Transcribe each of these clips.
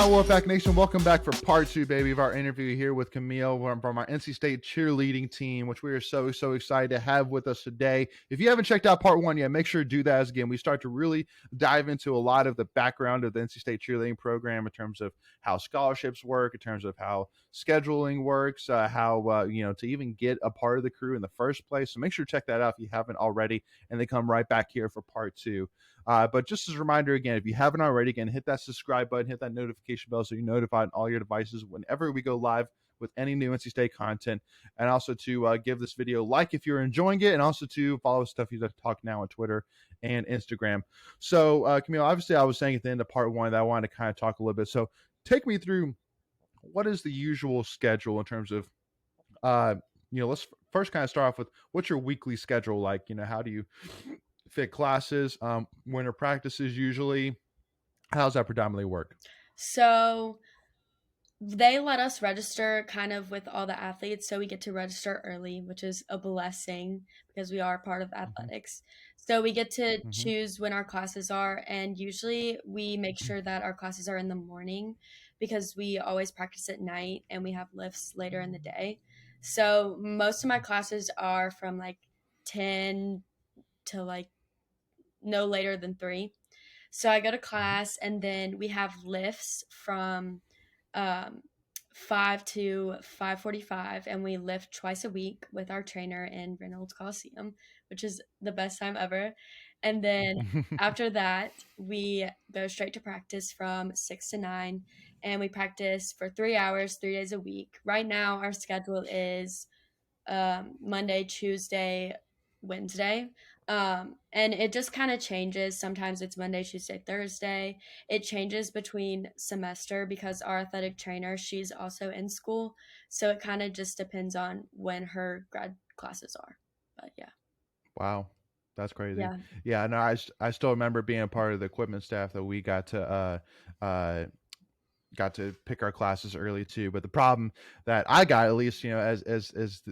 on, Wolfpack Nation? Welcome back for part 2, baby, of our interview here with Camille from our NC State cheerleading team, which we are so excited to have with us today. If you haven't checked out part 1 yet, make sure to do that. As again, we start to really dive into a lot of the background of the NC State cheerleading program in terms of how scholarships work, in terms of how scheduling works, how to even get a part of the crew in the first place. So make sure to check that out if you haven't already, and then come right back here for part 2. But just as a reminder, again, if you haven't already, again, hit that subscribe button, hit that notification bell so you're notified on all your devices whenever we go live with any new NC State content. And also to give this video a like if you're enjoying it, and also to follow Tuffy Talk Now on Twitter and Instagram. So, Camille, obviously I was saying at the end of part 1 that I wanted to kind of talk a little bit. So take me through, what is the usual schedule in terms of, let's first kind of start off with, what's your weekly schedule like? How do you fit classes, winter practices usually? How's that predominantly work? So they let us register kind of with all the athletes, so we get to register early, which is a blessing because we are part of athletics. So we get to choose when our classes are, and usually we make sure that our classes are in the morning because we always practice at night and we have lifts later in the day. So most of my classes are from like 10 to like no later than 3. So I go to class, and then we have lifts from 5 to 5:45, and we lift twice a week with our trainer in Reynolds Coliseum, which is the best time ever. And then after that, we go straight to practice from 6 to 9, and we practice for 3 hours, 3 days a week. Right now, our schedule is Monday, Tuesday, Wednesday. And it just kind of changes. Sometimes it's Monday, Tuesday, Thursday. It changes between semester because our athletic trainer, she's also in school. So it kind of just depends on when her grad classes are. But yeah. Wow. That's crazy. Yeah. No, I still remember being a part of the equipment staff that we got to pick our classes early too. But the problem that I got, at least, as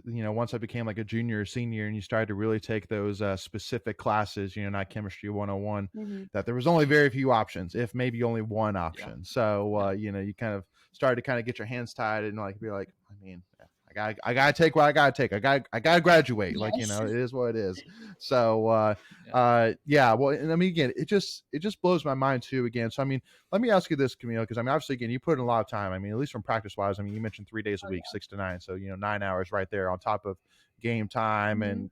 once I became like a junior or senior and you started to really take those specific classes, not chemistry 101, that there was only very few options, if maybe only one option. Yeah. So, you kind of started to kind of get your hands tied and be like, I mean, I gotta take what I gotta take. I gotta graduate. Yes. Like, it is what it is. So, well, and I mean, again, it just blows my mind too, again. So, I mean, let me ask you this, Camille, because I mean, obviously, again, you put in a lot of time. I mean, at least from practice wise, I mean, you mentioned 3 days a week, 6 to 9. So, 9 hours right there on top of game time and,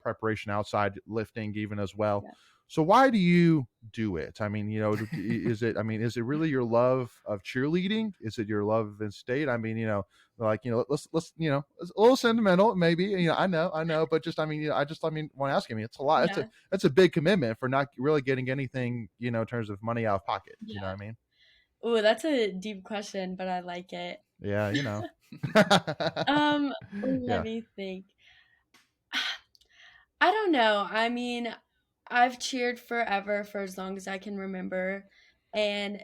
preparation outside lifting even as well. Yeah. So why do you do it? I mean, is it really your love of cheerleading? Is it your love of state? I mean, let's it's a little sentimental, maybe, I know, but just, want to ask you, it's a lot. Yeah. That's a big commitment for not really getting anything, in terms of money out of pocket. Yeah. You know what I mean? Oh, that's a deep question, but I like it. Yeah. Let me think. I don't know. I mean, I've cheered forever, for as long as I can remember, and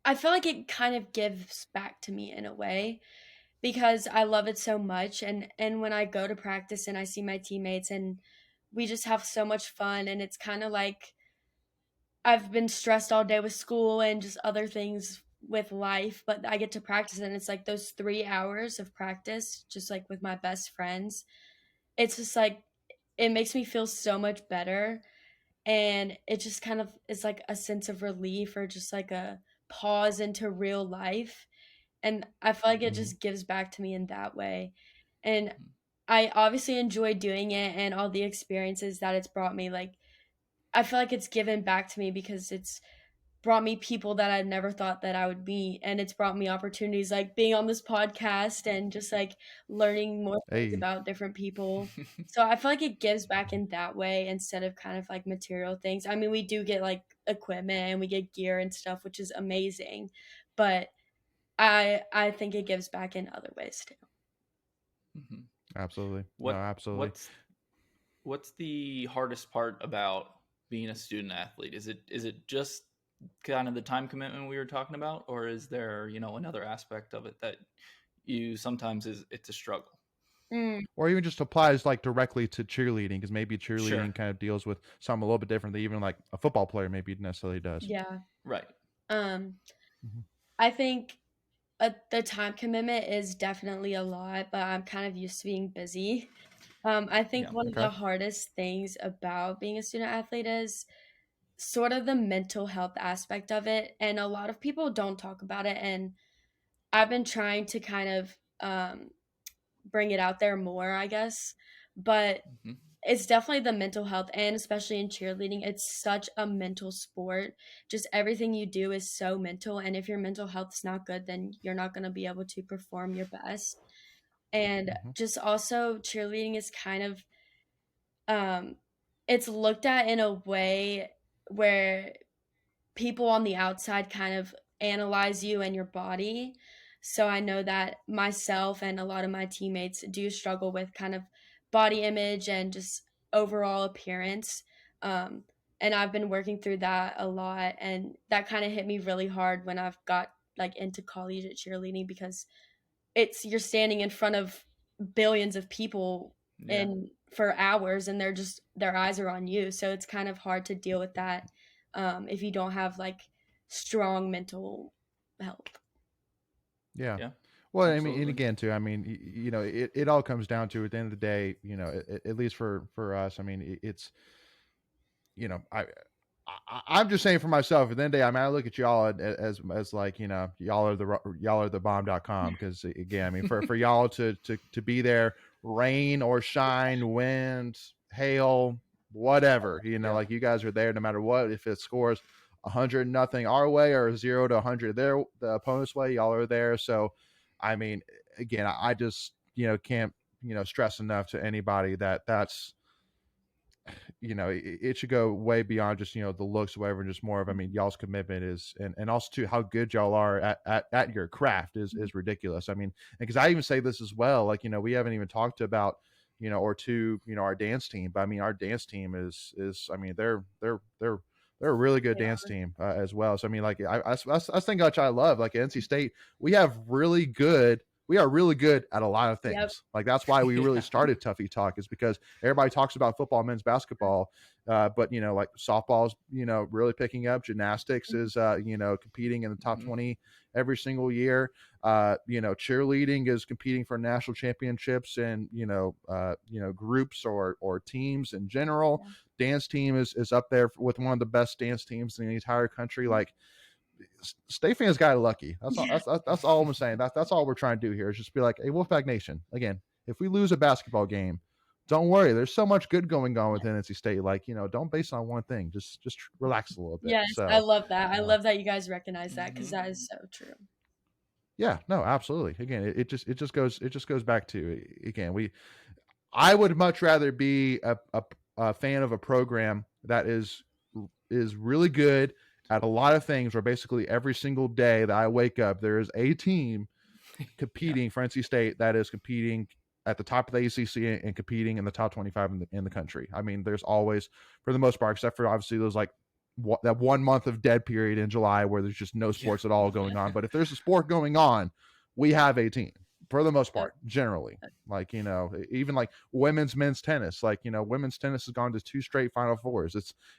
I feel like it kind of gives back to me in a way because I love it so much, and when I go to practice and I see my teammates and we just have so much fun, and it's kind of like I've been stressed all day with school and just other things with life, but I get to practice, and it's like those 3 hours of practice just like with my best friends. It's just like it makes me feel so much better, and it just kind of is like a sense of relief or just like a pause into real life, and I feel like it just gives back to me in that way. And I obviously enjoy doing it and all the experiences that it's brought me. Like, I feel like it's given back to me because it's brought me people that I never thought that I would meet, and it's brought me opportunities like being on this podcast and just like learning more things about different people. So I feel like it gives back in that way instead of kind of like material things. I mean, we do get like equipment and we get gear and stuff, which is amazing, but I think it gives back in other ways too. Absolutely. Absolutely. What's the hardest part about being a student athlete? Is it just kind of the time commitment we were talking about, or is there, another aspect of it that you sometimes it's a struggle? Or even just applies like directly to cheerleading, because maybe cheerleading kind of deals with something a little bit different than even like a football player maybe necessarily does. Yeah. Right. Mhm. I think the time commitment is definitely a lot, but I'm kind of used to being busy. I think Yeah. one of Okay. the hardest things about being a student athlete is sort of the mental health aspect of it, and a lot of people don't talk about it, and I've been trying to kind of bring it out there more, I guess. But Hmm. it's definitely the mental health, and especially in cheerleading, it's such a mental sport. Just everything you do is so mental, and if your mental health's not good, then you're not going to be able to perform your best. And Mhm. just also cheerleading is kind of um it's looked at in a way where people on the outside kind of analyze you and your body. So I know that myself and a lot of my teammates do struggle with kind of body image and just overall appearance. Um, and I've been working through that a lot. And that kind of hit me really hard when I've got like into collegiate cheerleading, because you're standing in front of billions of people Yeah. in for hours, and their eyes are on you, so it's kind of hard to deal with that if you don't have like strong mental health. Yeah. Yeah. Well, I mean, and Absolutely. again, too, I mean, it all comes down to, at the end of the day, at least for us, I mean, it's, you know, I'm just saying for myself. At the end of the day, I mean, I look at y'all as like, y'all are the bomb.com, because again, I mean, for y'all to be there, rain or shine, wind, hail, whatever, Yeah. like you guys are there no matter what. If it scores 100-0 our way or 0-100 the opponent's way, y'all are there. So, I mean, again, I just can't stress enough to anybody that that's it should go way beyond just the looks or whatever, and just more of, I mean, y'all's commitment is, and also too, how good y'all are at your craft is ridiculous. I mean, because I even say this as well, like, we haven't even talked about or two, our dance team, but I mean, our dance team is I mean, they're a really good dance Yeah. tean as well. So I mean, like, I think which I love, like, at NC State, we are really good at a lot of Yep. things. Like, that's why we really Yeah. started Tuffy Talk, is because everybody talks about football, men's basketball, but like softball's really picking up. Gymnastics is competing in the top Hmm. 20 every single year. Cheerleading is competing for national championships and groups or teams in general. Yeah. Dance team is up there with one of the best dance teams in the entire country. Like, State fans got lucky. That's all. Yeah. That's all I'm saying. That's all we're trying to do here, is just be like, hey, Wolfpack Nation. Again, if we lose a basketball game, don't worry. There's so much good going on within NC State. Like, don't base on one thing. Just relax a little bit. Yes, I So, love that. I uh, love that you guys recognize that, because Hmm. that is so true. yeah, no, absolutely. Again, it just goes back to, again, I would much rather be a fan of a program that is really good at a lot of things, where basically every single day that I wake up, there is a team Yeah. competing for NC State that is competing at the top of the ACC and competing in the top 25 in the country. I mean, there's always, for the most part, except for obviously those, like, that 1 month of dead period in July where there's just no Yeah. sports at all going on. But if there's a sport going on, we have a team for the most Yep. part, generally. Like, even like men's tennis, like, women's tennis has gone to 2 straight Final Fours.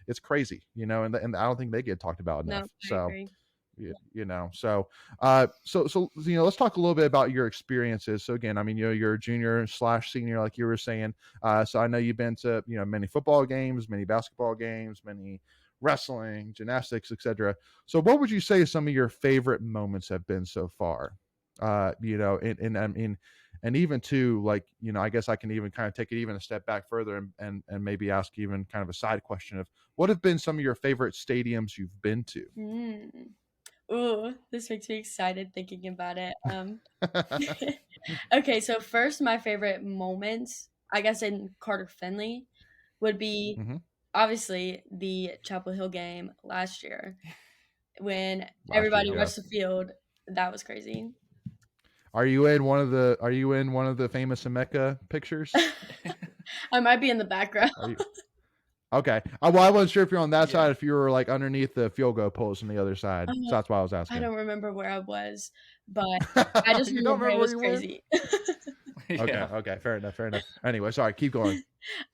It's crazy, and I don't think they get talked about No, enough. I So, agree. let's talk a little bit about your experiences. So again, I mean, you're a junior/senior, like you were saying. So I know you've been to many football games, many basketball games, many wrestling, gymnastics, etc. So what would you say some of your favorite moments have been so far? And I mean, and even too, like, I guess I can even kind of take it even a step back further, and maybe ask even kind of a side question of, what have been some of your favorite stadiums you've been to? Mm. Ooh, this makes me excited thinking about it. Okay, so first, my favorite moments, I guess, in Carter Finley would be Hmm. obviously the Chapel Hill game last year when Last year, everybody Yep. yeah. rushed the field. That was crazy. Are you in one of the famous Emeka pictures? I might be in the background. Are you okay? Well, I wasn't sure if you're on that Yeah. side, if you were like underneath the field goal post on the other side. So that's why I was I asking. don't remember where I was, but I just You don't remember it remember where was you were? crazy. Okay, Yeah. okay, fair enough, fair enough. Anyway, sorry, keep going.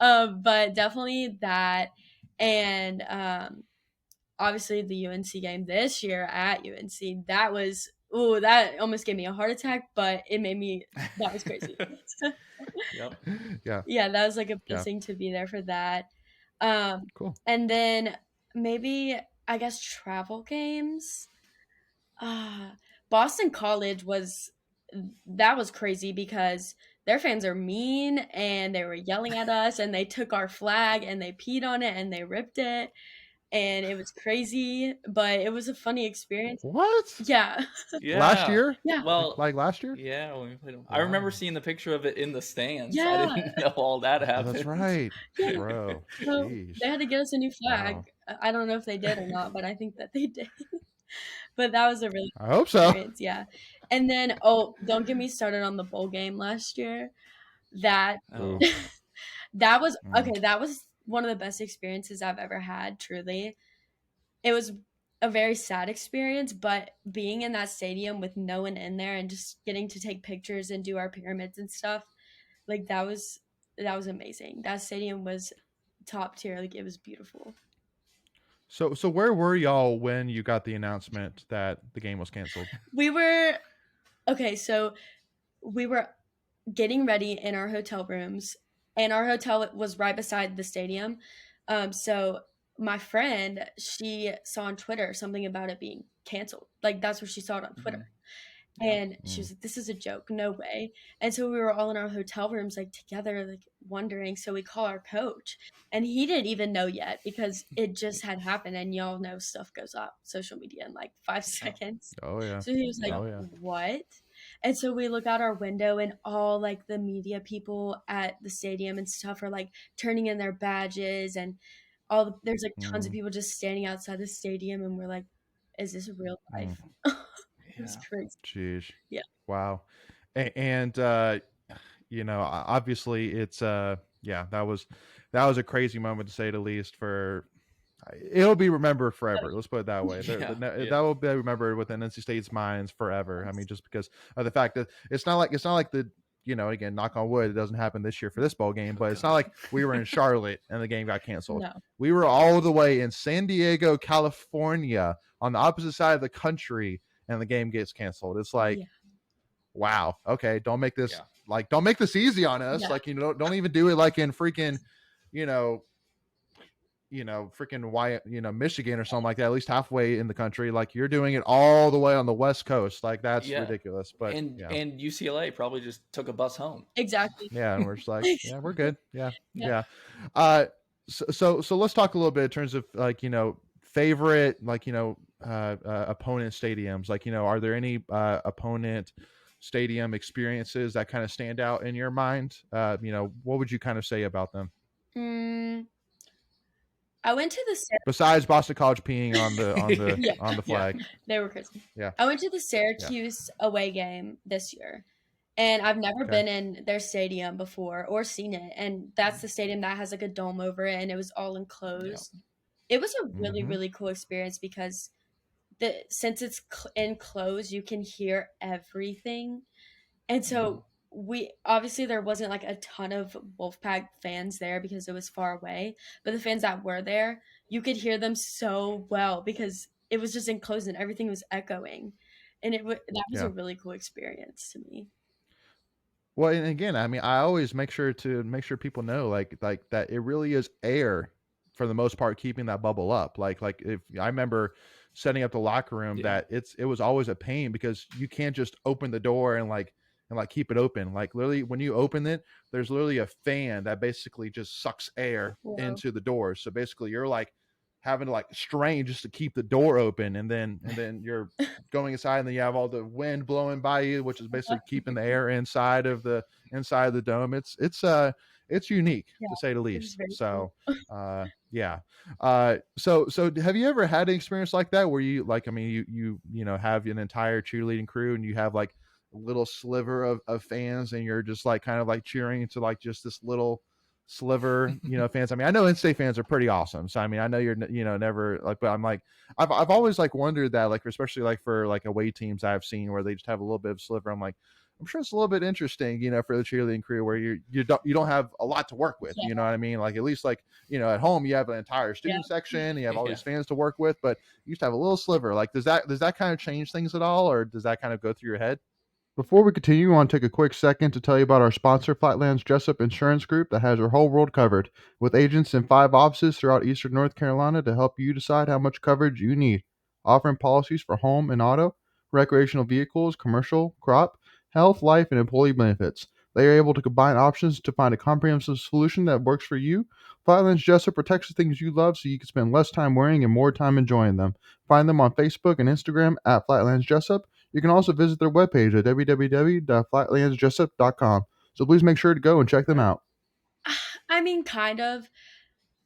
But definitely that, and obviously the UNC game this year at UNC, that almost gave me a heart attack, but that was crazy. Yep. Yeah. Yeah, that was like a Yeah. blessing to be there for that. Cool. And then maybe, I guess, travel games. Boston College was crazy because their fans are mean and they were yelling at us and they took our flag and they peed on it and they ripped it and it was crazy, but it was a funny experience. What? Yeah. Last Yeah. year? Yeah. Well, Like last year? yeah, when we played them. I remember Wow. seeing the picture of it in the stands. I Yeah. didn't know all that Oh, happened. that's right, Yeah. bro. So Jeez. they had to get us a new flag. Wow. I don't know if they did or not, but I think that they did. But that was a really I hope so. experience, yeah. And then, don't get me started on the bowl game last year. That Oh. that was Mm. okay. That was one of the best experiences I've ever had. Truly, it was a very sad experience, but being in that stadium with no one in there and just getting to take pictures and do our pyramids and stuff, like that was amazing. That stadium was top tier. Like it was beautiful. So where were y'all when you got the announcement that the game was canceled? We were getting ready in our hotel rooms, and our hotel was right beside the stadium. So my friend, she saw on Twitter something about it being canceled. Like that's what she saw it on Twitter. And she was like, this is a joke, no way. And so we were all in our hotel rooms, like together, like wondering. So we call our coach, and he didn't even know yet because it just had happened. And y'all know stuff goes up social media in like 5 seconds. Oh yeah. So he was like, Oh, yeah. what? And so we look out our window, and all like the media people at the stadium and stuff are like turning in their badges, and there's like tons of people just standing outside the stadium, and we're like, is this real life? It was crazy. Jeez. Yeah. Wow. And obviously it's that was a crazy moment to say the least. It'll be remembered forever. Let's put it that way. That will be remembered within NC State's minds forever. I mean, just because of the fact that it's not like the again, knock on wood, it doesn't happen this year for this bowl game, but it's not like we were in Charlotte and the game got canceled. No. We were all the way in San Diego, California, on the opposite side of the country, and the game gets canceled. It's like, wow, okay, don't make this easy on us. Like, don't even do it like in freaking, freaking Michigan or something like that, at least halfway in the country. Like you're doing it all the way on the West Coast. Like that's ridiculous. But and UCLA probably just took a bus home. Exactly. Yeah, and we're just like, yeah, we're good. Yeah. So let's talk a little bit in terms of like, favorite, like, opponent stadiums. Like, are there any opponent stadium experiences that kind of stand out in your mind? What would you kind of say about them? I went to the besides Boston College peeing on the flag. They were crazy. Yeah. I went to the Syracuse away game this year, and I've never been in their stadium before or seen it. And that's the stadium that has like a dome over it, and it was all enclosed. It was a really, really cool experience because since it's enclosed, you can hear everything. And so obviously there wasn't like a ton of Wolfpack fans there because it was far away, but the fans that were there, you could hear them so well because it was just enclosed and everything was echoing, and that was a really cool experience to me. Well, and again, I mean, I always make sure people know like that it really is air for the most part keeping that bubble up. Like if I remember setting up the locker room, that it was always a pain because you can't just open the door and keep it open. Like literally when you open it, there's literally a fan that basically just sucks air into the door. So basically you're like having to like strain just to keep the door open, and then you're going inside, and then you have all the wind blowing by you, which is basically keeping the air inside of the dome. It's unique to say the least. So so have you ever had an experience like that where you like, I mean, you have an entire cheerleading crew and you have like a little sliver of fans and you're just like kind of like cheering to like just this little sliver, fans. I mean, I know in-state fans are pretty awesome. So I mean, I know you're, never like, but I'm like, I've always like wondered that, like, especially like for like away teams I've seen where they just have a little bit of sliver. I'm like, I'm sure it's a little bit interesting, for the cheerleading career where you don't have a lot to work with. Yeah, You know what I mean? Like at least like at home you have an entire yeah. student section, you have all Yeah. these fans to work with, but you used to have a little sliver. Like does that kind of change things at all, or does that kind of go through your head? Before we continue, I want to take a quick second to tell you about our sponsor, Flatlands Jessup Insurance Group, that has your whole world covered, with agents in 5 offices throughout eastern North Carolina to help you decide how much coverage you need, offering policies for home and auto, recreational vehicles, commercial, crop, health, life, and employee benefits. They are able to combine options to find a comprehensive solution that works for you. Flatlands Jessup protects the things you love so you can spend less time worrying and more time enjoying them. Find them on Facebook and Instagram at Flatlands Jessup. You can also visit their webpage at www.flatlandsjessup.com. So please make sure to go and check them out. I mean, kind of.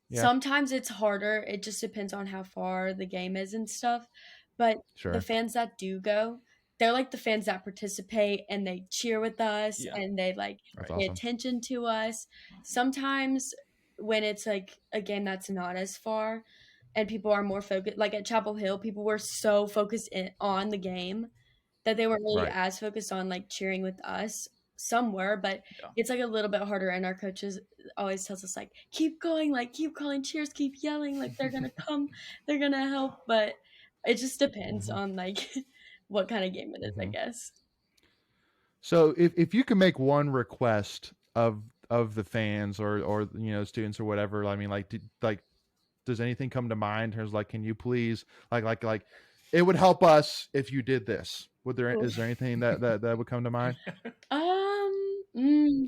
Yeah. Sometimes it's harder. It just depends on how far the game is and stuff. But the Sure. fans that do go, they're like the fans that participate and they cheer with us Yeah. and they like That's pay awesome. attention to us. Sometimes when it's like a game that's not as far and people are more focused, like at Chapel Hill, people were so focused on the game that they weren't really Right. as focused on like cheering with us. Some were, but Yeah. it's like a little bit harder. And our coaches always tells us like, keep going, like keep calling cheers, keep yelling, like they're gonna come, they're gonna help. But it just depends on like what kind of game it is, I guess. So if you can make one request of the fans or students or whatever, I mean, like does anything come to mind? Or like, can you please like it would help us if you did this. Is there anything that would come to mind?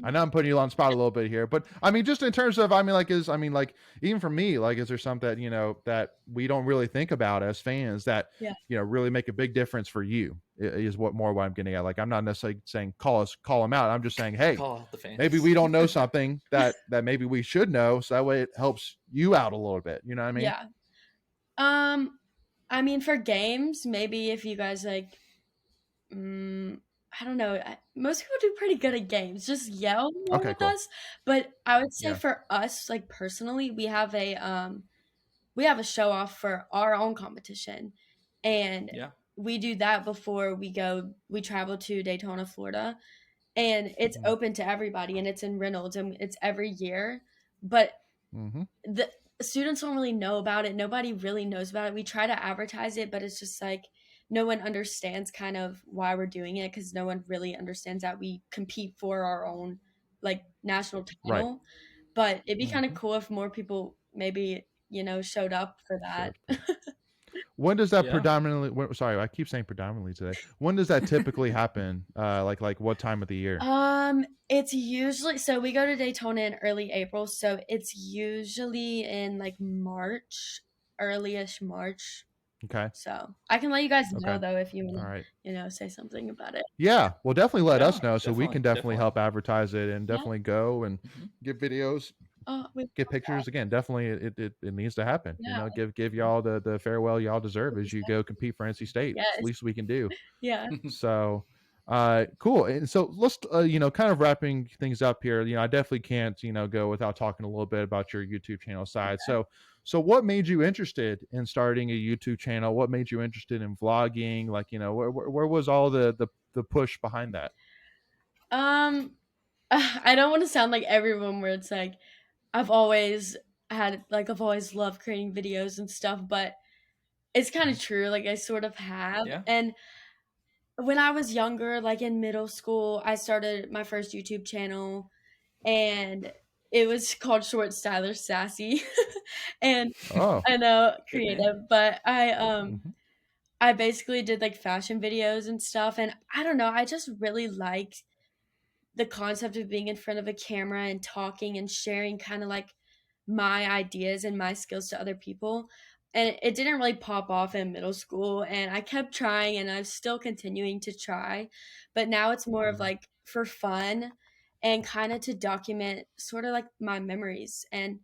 I know I'm putting you on the spot a little bit here, but I mean, just in terms of, like, even for me, like, is there something that we don't really think about as fans that, Yeah. really make a big difference for you is what I'm getting at. Like, I'm not necessarily saying call them out. I'm just saying, hey, Call out the fans. maybe we don't know something that maybe we should know. So that way it helps you out a little bit. You know what I mean? Yeah. I mean, for games, maybe if you guys like, I don't know. Most people do pretty good at games. Just yell more Okay, with cool. us. But I would say Yeah. for us, like personally, we have a show off for our own competition, and Yeah. we do that before we travel to Daytona, Florida, and it's open to everybody, and it's in Reynolds, and it's every year. But the students don't really know about it. Nobody really knows about it. We try to advertise it, but it's just like no one understands kind of why we're doing it, because no one really understands that we compete for our own like national Right. title. But it'd be kind of cool if more people maybe showed up for that. When does that Yeah. sorry, I keep saying predominantly today. When does that typically happen? Like what time of the year? It's usually, so we go to Daytona in early April, so it's usually in like March, early-ish March. Okay. So I can let you guys know Okay. though if you All want right. to, say something about it. Yeah. Well, definitely let Yeah, us know so we can definitely definitely. help advertise it and Yeah. definitely go and get videos, Oh, we get love pictures. Again, definitely it needs to happen. Yeah. Give y'all the farewell y'all deserve as you 100%. go compete for NC State. It's the Yes. least we can do. Yeah. So cool. And so let's kind of wrapping things up here. I definitely can't go without talking a little bit about your YouTube channel side. So what made you interested in starting a YouTube channel? What made you interested in vlogging? Like, where was all the push behind that? I don't want to sound like everyone where it's like I've always I've always loved creating videos and stuff, but it's kind of true. Like I sort of have. Yeah. And when I was younger, like in middle school, I started my first YouTube channel, and it was called Short Styler Sassy. And Oh, I know, Good name. creative, but I basically did like fashion videos and stuff, and I don't know, I just really liked the concept of being in front of a camera and talking and sharing kind of like my ideas and my skills to other people. And it didn't really pop off in middle school, and I kept trying and I'm still continuing to try. But now it's more of like for fun and kind of to document sort of like my memories. And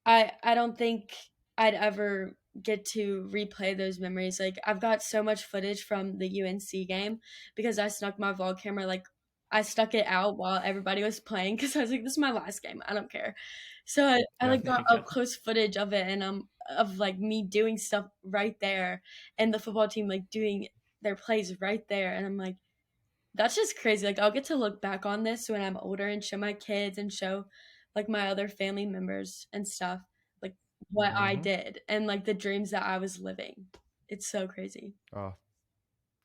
I don't think I'd ever get to replay those memories. Like I've got so much footage from the UNC game because I snuck my vlog camera like I stuck it out while everybody was playing because I was like, this is my last game. I don't care. So I Yeah. like got Yeah. up close footage of it and of like me doing stuff right there and the football team like doing their plays right there. And I'm like, that's just crazy. Like I'll get to look back on this when I'm older and show my kids and show like my other family members and stuff, like what I Mhm. did and like the dreams that I was living. It's so crazy. Oh,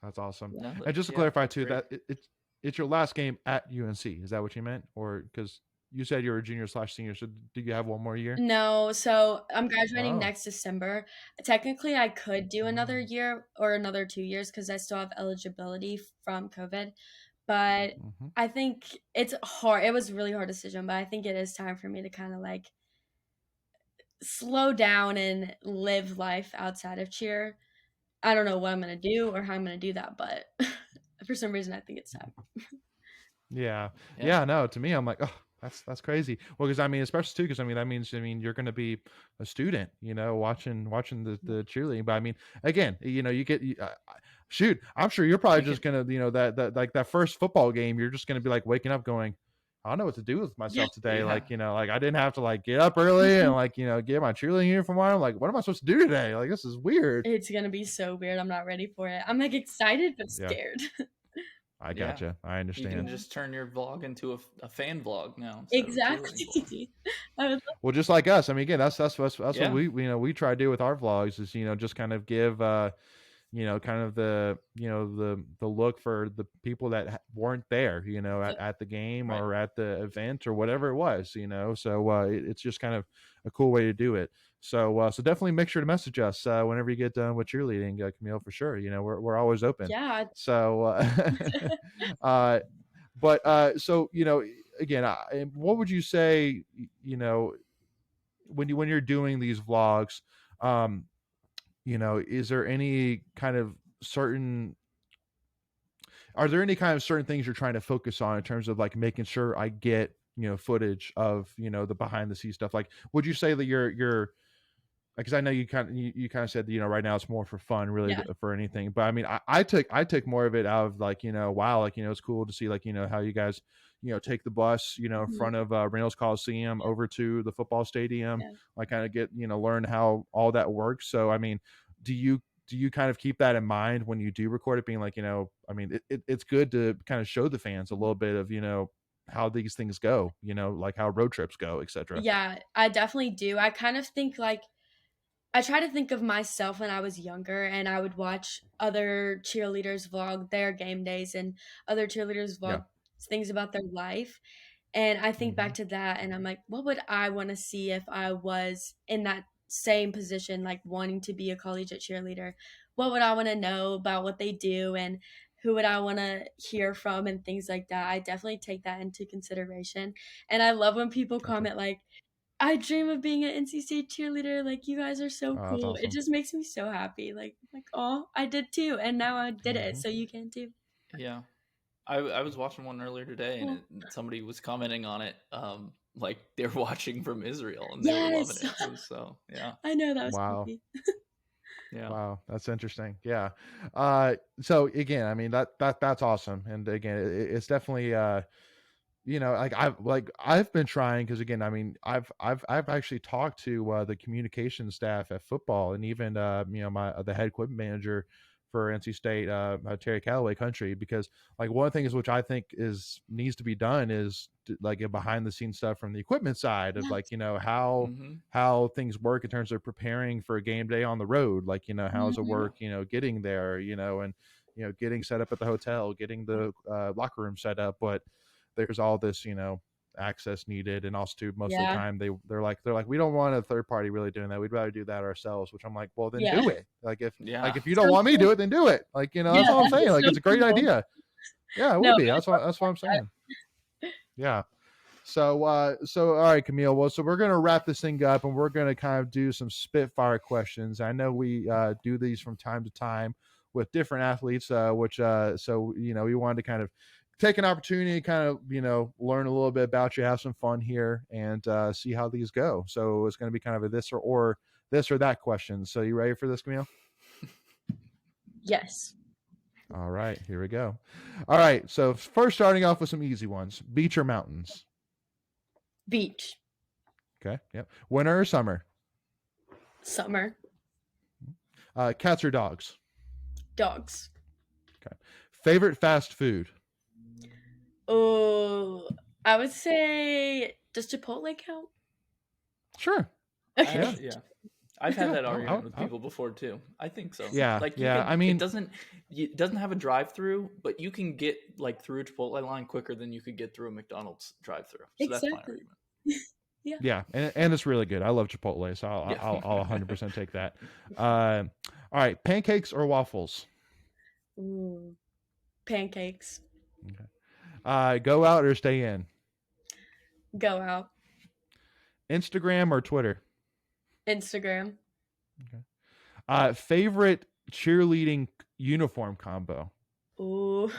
that's awesome. No, And just to yeah, clarify that's too, great. that it's your last game at UNC. Is that what you meant? Or because you said you were a junior/senior, so do you have one more year? No, so I'm graduating Oh. next December. Technically, I could do another Oh. year or another 2 years because I still have eligibility from COVID. But Mhm. I think it's hard. It was a really hard decision, but I think it is time for me to kind of like slow down and live life outside of cheer. I don't know what I'm going to do or how I'm going to do that, but for some reason, I think it's time. Yeah. Yeah. Yeah. No, to me, I'm like, oh, that's crazy. Well, because I mean, especially too, because I mean, that means you're going to be a student, watching the cheerleading. But I mean, again, you get shoot. I'm sure you're probably We just can, gonna, that like that first football game, you're just gonna be like waking up going, I don't know what to do with Yeah. myself today. yeah. Like, like I didn't have to like get up early and like, get my cheerleading uniform on. I'm like, what am I supposed to do today? Like, this is weird. It's going to be so weird. I'm not ready for it. I'm like excited but Yeah, scared. I Yeah. gotcha. I You understand. can just turn your vlog into a fan vlog now instead of a cheerleading vlog. Exactly. I would Well, just like us. I mean, again, that's what Yeah. we try to do with our vlogs is just kind of give kind of the look for the people that weren't there at the game Right. or at the event or whatever it was. So it's just kind of a cool way to do it. So definitely make sure to message us whenever you get done with cheerleading, Camille, for sure. We're always open. Yeah. So so again, what would you say when you're doing these vlogs, is there any kind of certain are there any kind of certain things you're trying to focus on in terms of like making sure I get footage of the behind the scenes stuff? Like, would you say that you're because I know you kind of said that, right now it's more for fun really Yeah. for anything, but I mean I took more of it out of like wow, like it's cool to see like how you guys take the bus in Mhm. front of Reynolds Coliseum over to the football stadium, Yeah. like kind of get learn how all that works. So I mean, do you kind of keep that in mind when you do record it, being like I mean it's good to kind of show the fans a little bit of how these things go, like how road trips go, etc. Yeah, I definitely do. I kind of think like I try to think of myself when I was younger and I would watch other cheerleaders vlog their game days and other cheerleaders Yeah. vlog things about their life. And I think Hmm. back to that and I'm like, what would I want to see if I was in that same position, like wanting to be a collegiate cheerleader? What would I want to know about what they do and who would I want to hear from and things like that? I definitely take that into consideration. And I love when people Gotcha. comment like, I dream of being an NC State cheerleader. Like, you guys are so Oh, that's cool. It awesome. just makes me so happy. Like, oh, I did too, and now I did it, Mhm. so you can too. Yeah. I was watching one earlier today and Oh, somebody was commenting on it, like they're watching from Israel and they were loving yes, it. So yeah. I know that was Wow. creepy. Yeah. Wow, that's interesting. Yeah. So again, I mean that's awesome, and again, it's definitely I've been trying because again, I mean I've actually talked to the communication staff at football, and even my the head equipment manager for NC State, Terry Callaway Country, because like one of the things which I think is needs to be done is like a behind the scenes stuff from the equipment side of like Yes. Mm-hmm. how things work in terms of preparing for a game day on the road, like how does it Mhm. work getting there, and getting set up at the hotel, getting the locker room set up, but there's all this access needed, and also too most of the Yeah. time they're like we don't want a third party really doing that, we'd rather do that ourselves, which I'm like, well then Yeah. do it. Like Yeah. if you So don't want me to cool. do it, then do it. Like Yeah, that's all I'm saying, it's like so it's a great cool. idea. Yeah, it No, would be. I That's what I'm love saying. Yeah. So all right, Camille, well, so we're going to wrap this thing up and we're going to kind of do some Spitfire questions. I know we do these from time to time with different athletes, which so we wanted to kind of take an opportunity to kind of learn a little bit about you, have some fun here, and see how these go. So it's going to be kind of a this or that question. So you ready for this, Camille? Yes. All right, here we go. All right, so first starting off with some easy ones. Beach or mountains? Beach. Okay, yep. Winter or summer? Summer. Cats or dogs? Dogs. Okay. Favorite fast food? Oh, I would say, does Chipotle count? Sure. Okay. Yeah. I've had that Yeah, argument with people before too. I think so. Yeah, Like yeah. can, I mean, it doesn't have a drive-through, but you can get like through a Chipotle line quicker than you could get through a McDonald's drive-through. So that's my Exactly. argument. yeah, and it's really good. I love Chipotle, so I'll 100% take that. All right, pancakes or waffles? Ooh. Pancakes. Okay. Go out or stay in? Go out. Instagram or Twitter? Instagram. Favorite cheerleading uniform combo? Ooh.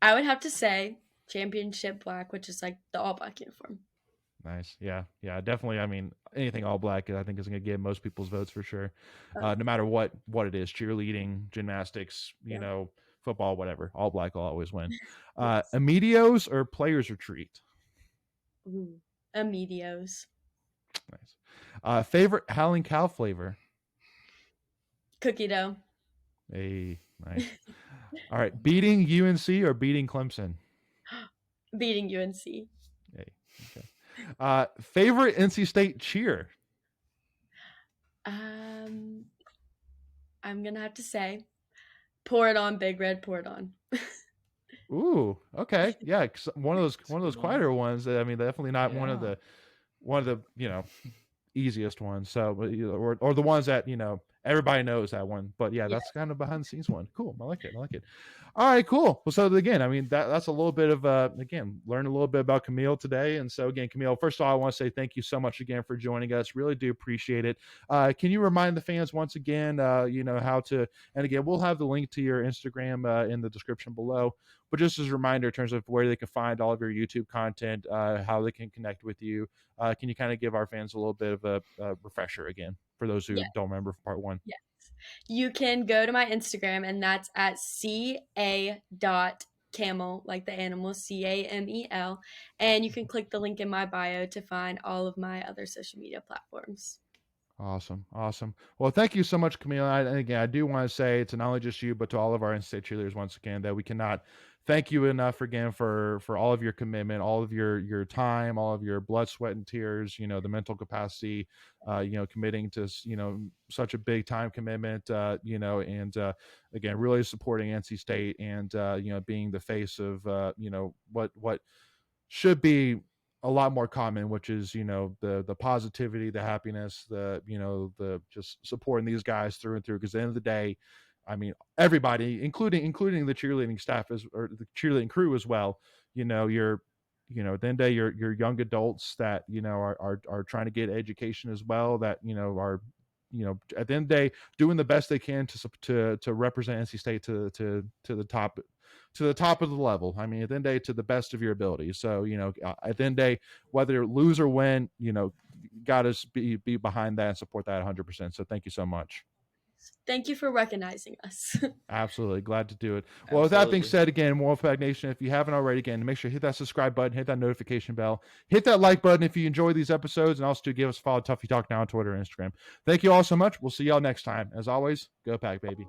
I would have to say championship black, which is like the all black uniform. Nice. Yeah. Definitely. I mean, anything all black, I think, is going to get most people's votes for sure. No matter what it is, cheerleading, gymnastics, you know, football, whatever, all black will always win. Yes. Amedios or players retreat? Ooh. Amedios. Nice. Favorite Howling Cow flavor? Cookie dough. Hey, nice. All right. Beating UNC or beating Clemson? Beating UNC. Hey, okay. Favorite NC State cheer? I'm gonna have to say, pour it on, Big Red, pour it on. Ooh, okay, yeah. One of those good quieter ones. I mean, definitely not one of Yeah. the easiest ones. So, or the ones that everybody knows that one. But yeah, that's kind of behind the scenes one. Cool, I like it. All right, cool. Well, so again, I mean that's a little bit of again, learn a little bit about Camille today. And so again, Camille, first of all, I want to say thank you so much again for joining us. Really do appreciate it. Can you remind the fans once again, how to? And again, we'll have the link to your Instagram in the description below. But just as a reminder, in terms of where they can find all of your YouTube content, how they can connect with you, can you kind of give our fans a little bit of a refresher again for those who don't remember from part one? Yes. You can go to my Instagram, and that's at ca.camel, like the animal, CAMEL. And you can click the link in my bio to find all of my other social media platforms. Awesome. Well, thank you so much, Camille. And again, I do want to say to not only just you, but to all of our NC State cheerleaders once again, that we cannot thank you enough again for all of your commitment, all of your time, all of your blood, sweat, and tears. The mental capacity, committing to such a big time commitment. And again, really supporting NC State and being the face of what should be a lot more common, which is the positivity, the happiness, the just supporting these guys through and through, because at the end of the day, I mean, everybody, including the cheerleading staff or the cheerleading crew as well, you're at the end of the day, you're young adults that are trying to get education as well, that are at the end of the day doing the best they can to represent NC State to the top of the level. I mean, at the end of the day, to the best of your ability. So at the end of the day, whether lose or win, got to be behind that and support that 100%. So thank you so much. Thank you for recognizing us. Absolutely. Glad to do it. Well, with that being said, again, Wolfpack Nation, if you haven't already, again, make sure to hit that subscribe button, hit that notification bell, hit that like button if you enjoy these episodes, and also to give us a follow, Tuffy Talk now on Twitter and Instagram. Thank you all so much. We'll see y'all next time. As always, go Pack, baby.